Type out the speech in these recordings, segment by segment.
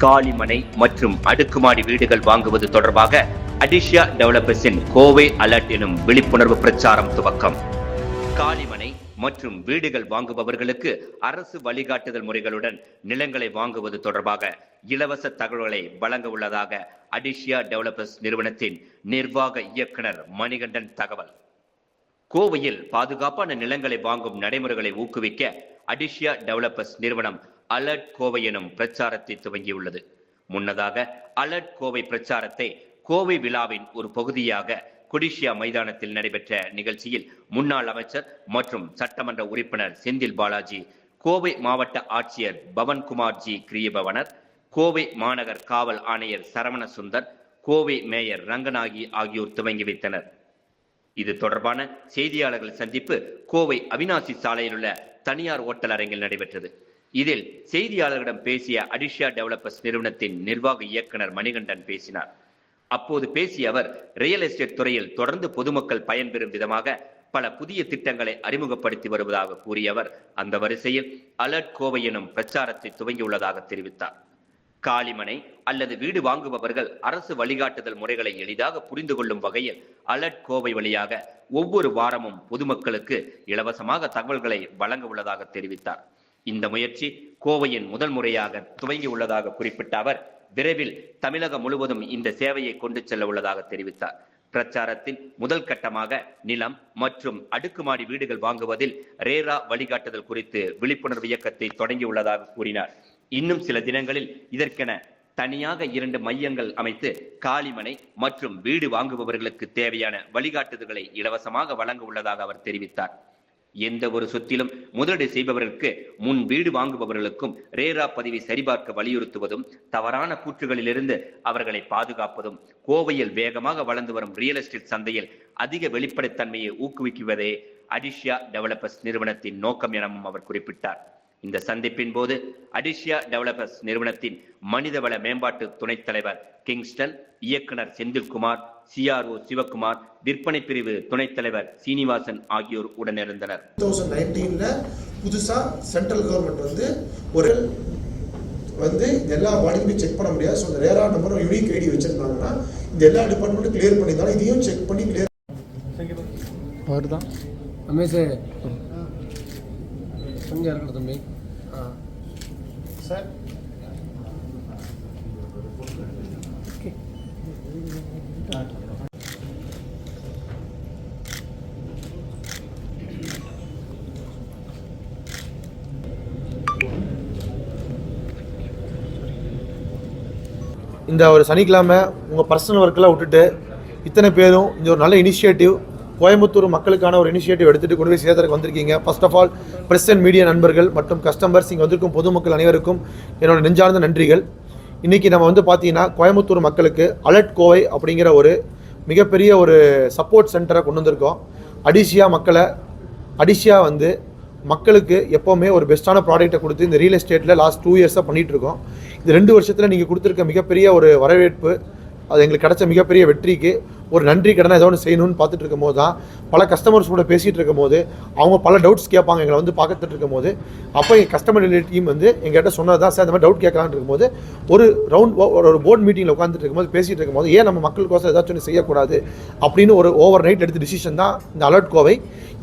காலிமனை மற்றும் அடுக்குமாடி வீடுகள் வாங்குவது தொடர்பாக அடிஷியா டெவலப்பர்ஸின் கோவை அலர்ட் எனும் விழிப்புணர்வு பிரச்சாரம் துவக்கம். காலிமனை மற்றும் வீடுகள் வாங்குபவர்களுக்கு அரசு வழிகாட்டுதல் முறைகளுடன் நிலங்களை வாங்குவது தொடர்பாக இலவச தகவல்களை வழங்க உள்ளதாக அடிஷியா டெவலப்பர்ஸ் நிறுவனத்தின் நிர்வாக இயக்குனர் மணிகண்டன் தகவல். கோவையில் பாதுகாப்பான நிலங்களை வாங்கும் நடைமுறைகளை ஊக்குவிக்க அடிஷியா டெவலப்பர்ஸ் நிறுவனம் அலர்ட் கோவை எனும் பிரச்சாரத்தை துவங்கியுள்ளது. முன்னதாக அலர்ட் கோவை பிரச்சாரத்தை கோவை விழாவின் ஒரு பகுதியாக கொடிஷியா மைதானத்தில் நடைபெற்ற நிகழ்ச்சியில் முன்னாள் அமைச்சர் மற்றும் சட்டமன்ற உறுப்பினர் செந்தில் பாலாஜி, கோவை மாவட்ட ஆட்சியர் பவன்குமார் ஜி கிரியபவனர், கோவை மாநகர் காவல் ஆணையர் சரவண சுந்தர், கோவை மேயர் ரங்கநாயகி ஆகியோர் துவங்கி வைத்தனர். இது தொடர்பான செய்தியாளர்கள் சந்திப்பு கோவை அவினாசி சாலையில் உள்ள தனியார் ஓட்டல் அரங்கில் நடைபெற்றது. இதில் செய்தியாளர்களிடம் பேசிய அடிஷியா டெவலப்பர்ஸ் நிறுவனத்தின் நிர்வாக இயக்குனர் மணிகண்டன் பேசினார். அப்போது பேசிய அவர், ரியல் எஸ்டேட் துறையில் தொடர்ந்து பொதுமக்கள் பயன்பெறும் விதமாக பல புதிய திட்டங்களை அறிமுகப்படுத்தி வருவதாக கூறிய அவர், அந்த வரிசையில் அலர்ட் கோவை எனும் பிரச்சாரத்தை துவங்கியுள்ளதாக தெரிவித்தார். காலிமனை அல்லது வீடு வாங்குபவர்கள் அரசு வழிகாட்டுதல் முறைகளை எளிதாக புரிந்து கொள்ளும் வகையில் அலர்ட் கோவை வழியாக ஒவ்வொரு வாரமும் பொதுமக்களுக்கு இலவசமாக தகவல்களை வழங்க உள்ளதாக தெரிவித்தார். இந்த முயற்சி கோவையின் முதல் முறையாக துவங்கி உள்ளதாக குறிப்பிட்ட அவர், விரைவில் தமிழகம் முழுவதும் இந்த சேவையை கொண்டு செல்ல உள்ளதாக தெரிவித்தார். பிரச்சாரத்தின் முதல் கட்டமாக நிலம் மற்றும் அடுக்குமாடி வீடுகள் வாங்குவதில் ரேரா வழிகாட்டுதல் குறித்து விழிப்புணர்வு இயக்கத்தை தொடங்கியுள்ளதாக கூறினார். இன்னும் சில தினங்களில் இதற்கென தனியாக 2 மையங்கள் அமைத்து காலிமனை மற்றும் வீடு வாங்குபவர்களுக்கு தேவையான வழிகாட்டுதல்களை இலவசமாக வழங்க உள்ளதாக அவர் தெரிவித்தார். எந்த ஒரு சொத்திலும் முதலீடு செய்பவர்களுக்கு முன் வீடு வாங்குபவர்களுக்கும் ரேரா பதிவை சரிபார்க்க வலியுறுத்துவதும், தவறான கூற்றுகளிலிருந்து அவர்களை பாதுகாப்பதும், கோவையில் வேகமாக வளர்ந்து வரும் ரியல் எஸ்டேட் சந்தையில் அதிக வெளிப்படைத்தன்மையை ஊக்குவிக்குவதே அடிஷியா டெவலப்பர்ஸ் நிறுவனத்தின் நோக்கம் எனவும் அவர் குறிப்பிட்டார். இந்த சந்திப்பின் போது அடிஷியா டெவலப்பர்ஸ் நிறுவனத்தின் மனிதவள மேம்பாட்டு துணைத் தலைவர் கிங்ஸ்டன், இயக்குனர் செந்தில்குமார், CRO சிவகுமார், விற்பனை பிரிவு துணைத் தலைவர் சீனிவாசன் ஆகியோர் உடனிருந்தனர். 2019 புதுசா சென்ட்ரல் கவர்மெண்ட் வந்து எல்லா பாடியுமே செக் பண்ண முடியாது. ஸோ இந்த ரேரா நம்பர் யூனிக் ஐடி வச்சிருந்தாங்கன்னா இந்த எல்லா டிபார்ட்மெண்ட்டும் கிளியர் பண்ணியிருந்தாலும் இதையும் செக் பண்ணி கிளியர் அவர் தான் அமேசே கொஞ்சம் இருக்கணும் தம்பி. சார் இந்த ஒரு சனிக்கிழமை உங்கள் பர்சனல் ஒர்க்கெல்லாம் விட்டுட்டு இத்தனை பேரும் இந்த ஒரு நல்ல இனிஷியேட்டிவ், கோயம்புத்தூர் மக்களுக்கான ஒரு இனிஷியேட்டிவ் எடுத்துகிட்டு கொண்டு போய் சேர்த்துக்கு வந்திருக்கீங்க. First of all press and media நண்பர்கள் மற்றும் கஸ்டமர்ஸ், இங்கே வந்திருக்கும் பொதுமக்கள் அனைவருக்கும் என்னோட நெஞ்சார்ந்த நன்றிகள். இன்றைக்கி நம்ம வந்து பார்த்தீங்கன்னா கோயம்புத்தூர் மக்களுக்கு அலர்ட் கோவை அப்படிங்கிற ஒரு மிகப்பெரிய ஒரு சப்போர்ட் சென்டரை கொண்டு வந்திருக்கோம். அடிஷியா வந்து மக்களுக்கு எப்போவுமே ஒரு பெஸ்ட்டான ப்ராடக்ட்டை கொடுத்து இந்த ரியல் எஸ்டேட்டில் லாஸ்ட் 2 இயர்ஸாக பண்ணிகிட்ருக்கோம். இந்த 2 வருஷத்தில் நீங்கள் கொடுத்துருக்க மிகப்பெரிய ஒரு வரவேற்பு, அது எங்களுக்கு கிடைச்ச மிகப்பெரிய வெற்றிக்கு ஒரு நன்றி கடனை ஏதோ ஒன்று செய்யணும்னு பார்த்துட்டு இருக்கும் போது தான் பல கஸ்டமர்ஸ் கூட பேசிகிட்டு இருக்கும் போது அவங்க பல டவுட்ஸ் கேட்பாங்க எங்களை வந்து பார்த்துட்டு இருக்கும் போது. அப்போ எங்கள் கஸ்டமர் ரிலேட்டிவ் டீம் வந்து எங்கள்கிட்ட சொன்னது தான், சார் இந்த மாதிரி டவுட் கேட்கலான்னு இருக்கும்போது ஒரு போர்ட் மீட்டிங்கில் உட்காந்துட்டு இருக்கும்போது பேசிகிட்டு இருக்கும்போது ஏன் நம்ம மக்களுக்கோசம் ஏதாச்சும் ஒன்று செய்யக்கூடாது அப்படின்னு ஒரு ஓவர் நைட் எடுத்த டிசிஷன் தான் இந்த அலர்ட் கோவை.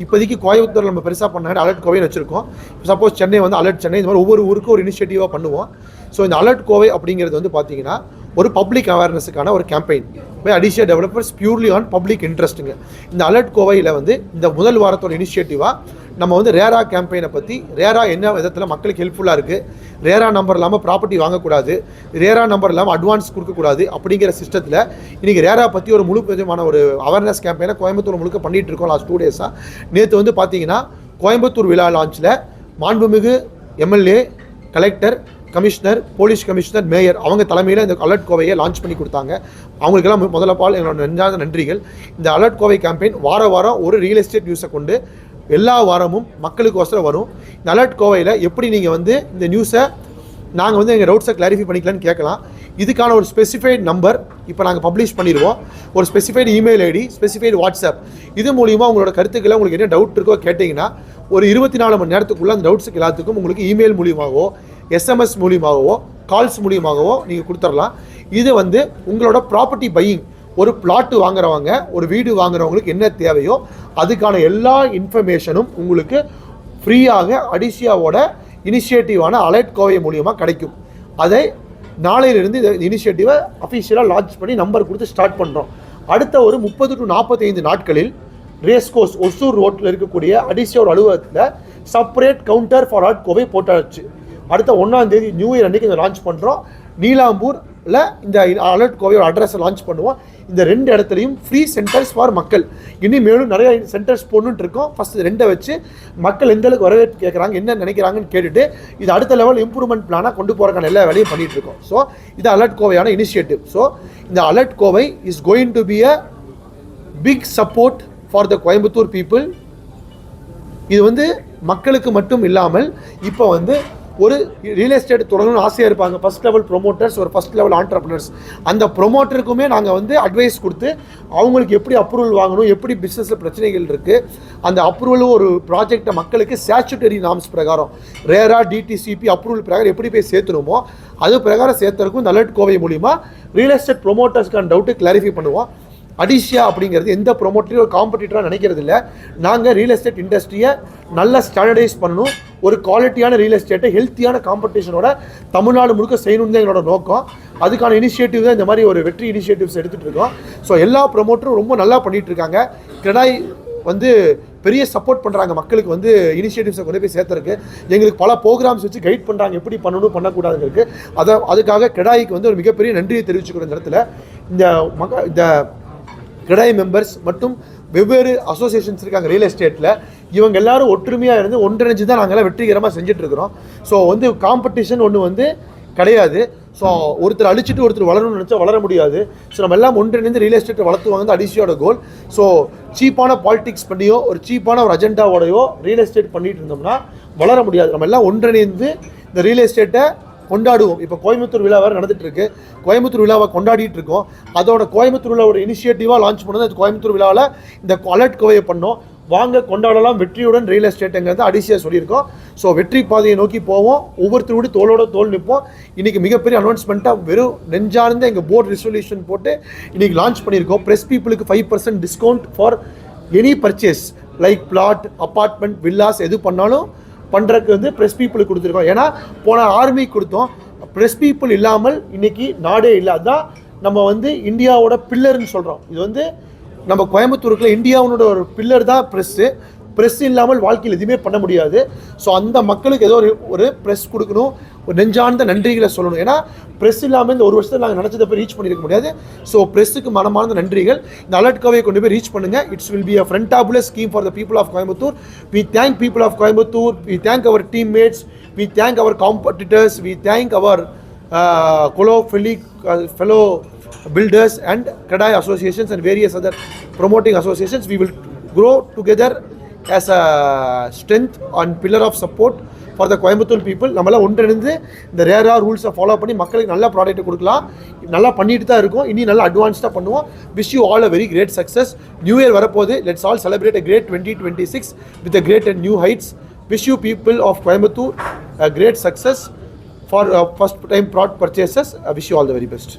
இப்போதைக்கு கோயம்புத்தூர் நம்ம பெருசாக பண்ணாங்க அலர்ட் கோவைன்னு வச்சுருக்கோம். சப்போஸ் சென்னை வந்து அலர்ட் சென்னை, இந்த மாதிரி ஒவ்வொரு ஊருக்கும் ஒரு இனிஷியேட்டிவாக பண்ணுவோம். ஸோ இந்த அலர்ட் கோவை அப்படிங்கிறது வந்து பார்த்தீங்கன்னா ஒரு பப்ளிக் அவேர்னஸுக்கான ஒரு கேம்பெயின் பை அடிஷியா டெவலப்பர்ஸ் பியூர்லி ஆன் பப்ளிக் இன்ட்ரெஸ்ட்டுங்க. இந்த அலர்ட் கோவையில் வந்து இந்த முதல் வாரத்தோட இனிஷியேட்டிவாக நம்ம வந்து ரேரா கேம்பெயினை பற்றி, ரேரா என்ன விதத்தில் மக்களுக்கு ஹெல்ப்ஃபுல்லாக இருக்குது, ரேரா நம்பர் இல்லாமல் ப்ராப்பர்ட்டி வாங்கக்கூடாது, ரேரா நம்பர் இல்லாமல் அட்வான்ஸ் கொடுக்கக்கூடாது அப்படிங்கிற சிஸ்டத்தில் இன்றைக்கி ரேரா பற்றி ஒரு முழு விதமான ஒரு அவேர்னஸ் கேம்பெயினை கோயம்புத்தூர் முழுக்க பண்ணிகிட்டு இருக்கோம் லாஸ்ட் 2 டேஸாக. நேற்று வந்து பார்த்தீங்கன்னா கோயம்புத்தூர் விழா லான்ச்சில் மாண்புமிகு MLA, collector, commissioner, police commissioner, mayor அவங்க தலைமையில் இந்த அலர்ட் கோவையை லான்ச் பண்ணி கொடுத்தாங்க. அவங்களுக்கெல்லாம் முதல்ல பால் எங்களோட நெஞ்சார்ந்த நன்றிகள். இந்த அலர்ட் கோவை கேம்பெயின் வாரம் ஒரு ரியல் எஸ்டேட் நியூஸை கொண்டு எல்லா வாரமும் மக்களுக்கோசரம் வரும். இந்த அலர்ட் கோவையில் எப்படி நீங்கள் வந்து இந்த நியூஸை நாங்கள் வந்து எங்கள் டவுட்ஸை கிளாரிஃபை பண்ணிக்கலான்னு கேட்கலாம். இதுக்கான ஒரு ஸ்பெசிஃபைட் நம்பர் இப்போ நாங்கள் பப்ளிஷ் பண்ணிடுவோம். ஒரு specified email ID, specified WhatsApp, இது மூலிமா உங்களோட கருத்துக்களை உங்களுக்கு என்ன டவுட் இருக்கோ கேட்டிங்கன்னா ஒரு 24 மணி நேரத்துக்குள்ளே அந்த டவுட்ஸுக்கு எல்லாத்துக்கும் உங்களுக்கு இமெயில் மூலியமாகவோ எஸ்எம்எஸ் மூலியமாகவோ கால்ஸ் மூலியமாகவோ நீங்கள் கொடுத்துடலாம். இது வந்து உங்களோட ப்ராப்பர்ட்டி பையிங், ஒரு பிளாட்டு வாங்குறவங்க, ஒரு வீடு வாங்குறவங்களுக்கு என்ன தேவையோ அதுக்கான எல்லா இன்ஃபர்மேஷனும் உங்களுக்கு ஃப்ரீயாக அடிஷியாவோட இனிஷியேட்டிவான அலர்ட் கோவை மூலியமாக கிடைக்கும். அதை நாளையிலிருந்து இந்த இனிஷியேட்டிவை அஃபிஷியலாக லான்ச் பண்ணி நம்பர் கொடுத்து ஸ்டார்ட் பண்ணுறோம். அடுத்த ஒரு 30 to 45 நாட்களில் ரேஸ்கோர்ஸ் ஒசூர் ரோட்டில் இருக்கக்கூடிய அடிஷியாவோட அலுவலகத்தில் separate counter for alert Kovai போட்டாச்சு. அடுத்த 1ஆம் தேதி நியூ இயர் அன்றைக்கி இதை லான்ச் பண்ணுறோம். நீலாம்பூரில் இந்த அலர்ட் கோவையோட அட்ரஸை லான்ச் பண்ணுவோம். இந்த 2 இடத்துலையும் ஃப்ரீ சென்டர்ஸ் ஃபார் மக்கள். இன்னும் மேலும் நிறைய சென்டர்ஸ் போடணுன்ட்டு இருக்கோம். ஃபஸ்ட் 2 வச்சு மக்கள் எந்த அளவுக்கு வரவேற்பு கேட்குறாங்க, என்ன நினைக்கிறாங்கன்னு கேட்டுட்டு இது அடுத்த லெவல் இம்ப்ரூவ்மெண்ட் பிளானாக கொண்டு போகிறக்கான எல்லா வேலையும் பண்ணிகிட்டு இருக்கோம். ஸோ இது அலர்ட் கோவையான இனிஷியேட்டிவ். ஸோ இந்த alert Kovai is going to be a big support for the Coimbatore people. இது வந்து மக்களுக்கு மட்டும் இல்லாமல் இப்போ வந்து ஒரு ரியல் எஸ்டேட் தொடங்கணும்னு ஆசையாக இருப்பாங்க, ஃபஸ்ட் லெவல் ப்ரொமோட்டர்ஸ், ஒரு ஃபஸ்ட் லெவல் ஆண்டர்ப்ரனர்ஸ். அந்த ப்ரொமோட்டருக்குமே நாங்கள் வந்து அட்வைஸ் கொடுத்து அவங்களுக்கு எப்படி அப்ரூவல் வாங்கணும், எப்படி பிஸ்னஸில் பிரச்சனைகள் இருக்குது, அந்த அப்ரூவலும் ஒரு ப்ராஜெக்டை மக்களுக்கு ஸ்டாச்சுட்டரி நார்ம்ஸ் பிரகாரம் ரேரா டிடிசிபி அப்ரூவல் பிரகாரம் எப்படி போய் சேர்த்துணுமோ அது பிரகாரம் சேர்த்துறதுக்கும் இந்த அலர்ட் கோவை மூலிமா ரியல் எஸ்டேட் ப்ரொமோட்டர்ஸ்க்கான டவுட்டு கிளாரிஃபை பண்ணுவோம். அடிஷியா அப்படிங்கிறது எந்த ப்ரொமோட்டரையும் ஒரு காம்படிட்டராக நினைக்கிறது இல்லை. நாங்கள் ரியல் எஸ்டேட் இண்டஸ்ட்ரியை நல்லா ஸ்டாண்டர்டைஸ் பண்ணணும், ஒரு குவாலிட்டியான ரியல் எஸ்டேட்டை ஹெல்த்தியான காம்படிஷனோட தமிழ்நாடு முழுக்க செய்யணும்னு தான் எங்களோட நோக்கம். அதுக்கான இனிஷியேட்டிவ் தான் இந்த மாதிரி ஒரு வெற்றி இனிஷியேட்டிவ்ஸ் எடுத்துகிட்டு இருக்கோம். ஸோ எல்லா ப்ரொமோட்டரும் ரொம்ப நல்லா பண்ணிகிட்டு இருக்காங்க. கிரடாய் வந்து பெரிய சப்போர்ட் பண்ணுறாங்க மக்களுக்கு வந்து இனிஷியேட்டிவ்ஸை கொண்டு போய் சேர்த்துருக்கு. எங்களுக்கு பல ப்ரோக்ராம்ஸ் வச்சு கைட் பண்ணுறாங்க எப்படி பண்ணணும் பண்ணக்கூடாதுன்னு இருக்குது. அதுக்காக கிரடாய்க்கு வந்து ஒரு மிகப்பெரிய நன்றியை தெரிவிச்சுக்கிற இந்த இடத்துல இந்த கிரடாய் மெம்பர்ஸ் மற்றும் வெவ்வேறு அசோசியேஷன்ஸ் இருக்காங்க ரியல் எஸ்டேட்டில். இவங்க எல்லாரும் ஒற்றுமையாக இருந்து ஒன்றிணைஞ்சு தான் நாங்கள்லாம் வெற்றிகரமாக செஞ்சுட்ருக்கிறோம். ஸோ வந்து காம்படிஷன் ஒன்று வந்து கிடையாது. ஸோ ஒருத்தர் அழிச்சிட்டு ஒருத்தர் வளரணும்னு நினச்சா வளர முடியாது. ஸோ நம்ம எல்லாம் ஒன்றிணைந்து ரியல் எஸ்டேட்டை வளர்த்துவாங்க தான் அடிஷியோட கோல். ஸோ சீப்பான பாலிடிக்ஸ் பண்ணியோ ஒரு சீப்பான ஒரு அஜெண்டாவோடையோ ரியல் எஸ்டேட் பண்ணிட்டு இருந்தோம்னா வளர முடியாது. நம்ம எல்லாம் ஒன்றிணைந்து இந்த ரியல் எஸ்டேட்டை கொண்டாடுவோம். இப்போ கோயம்புத்தூர் விழா வேறு நடந்துட்டு இருக்கு. கோயம்புத்தூர் விழாவை கொண்டாடிட்டு இருக்கோம். அதோட கோயம்புத்தூர் விழா ஒரு இனிஷியேட்டிவாக லான்ச் பண்ணது கோயம்புத்தூர் விழாவில் இந்த அலர்ட் கோவையை பண்ணோம். வாங்க கொண்டாடலாம் வெற்றியுடன் ரியல் எஸ்டேட்டுங்கிறது அடிஷியா சொல்லியிருக்கோம். ஸோ வெற்றி பாதையை நோக்கி போவோம். ஒவ்வொருத்தரோடு தோளோட தோல் நிற்போம். இன்றைக்கி மிகப்பெரிய அனௌன்ஸ்மெண்ட்டாக வெறும் நெஞ்சார்ந்த எங்கள் போர்டு ரெசல்யூஷன் போட்டு இன்றைக்கி லான்ச் பண்ணியிருக்கோம். ப்ரெஸ் பீப்புளுக்கு 5% discount for any purchase like flat, apartment, villas எது பண்ணாலும் பண்ணுறதுக்கு வந்து ப்ரெஸ் பீப்புளுக்கு கொடுத்துருக்கோம். ஏன்னா போன ஆர்மி கொடுத்தோம். ப்ரெஸ் பீப்புள் இல்லாமல் இன்றைக்கி நாடே இல்லை. அதுதான் நம்ம வந்து இந்தியாவோட பில்லர்னு சொல்கிறோம். இது வந்து நம்ம கோயம்புத்தூருக்குள்ள இந்தியாவோட ஒரு பில்லர் தான் ப்ரெஸ்ஸு. ப்ரெஸ் இல்லாமல் வாழ்க்கையில் எதுவுமே பண்ண முடியாது. ஸோ அந்த மக்களுக்கு ஏதோ ஒரு ப்ரெஸ் கொடுக்கணும், ஒரு நெஞ்சார்ந்த நன்றிகளை சொல்லணும். ஏன்னா ப்ரெஸ் இல்லாமல் இந்த ஒரு வருஷத்தில் நாங்கள் நினச்சதை போய் ரீச் பண்ணியிருக்க முடியாது. ஸோ ப்ரெஸ்ஸுக்கு மனமார்ந்த நன்றிகள். இந்த அலர்ட் கோவையை கொண்டு போய் ரீச் பண்ணுங்கள். It's will be a fantabulous scheme for the people of Coimbatore. We thank people of Coimbatore. We thank our teammates. We thank our competitors. We thank our fellow builders and Kadai associations and various other promoting associations. We will grow together as a strength and pillar of support for the Coimbatore people. நம்மளாம் ஒன்றிணைந்து இந்த ரேரா ரூல்ஸை follow பண்ணி மக்களுக்கு நல்ல product கொடுக்கலாம். நல்லா பண்ணிட்டு தான் இருக்கோம். இனி நல்லா அட்வான்ஸ்டாக பண்ணுவோம். Wish you all a very great success. New year வரப்போது. Let's all celebrate a great 2026 with a great and new heights. Wish you people of Coimbatore a great success for first time plot purchases. I wish you all the very best.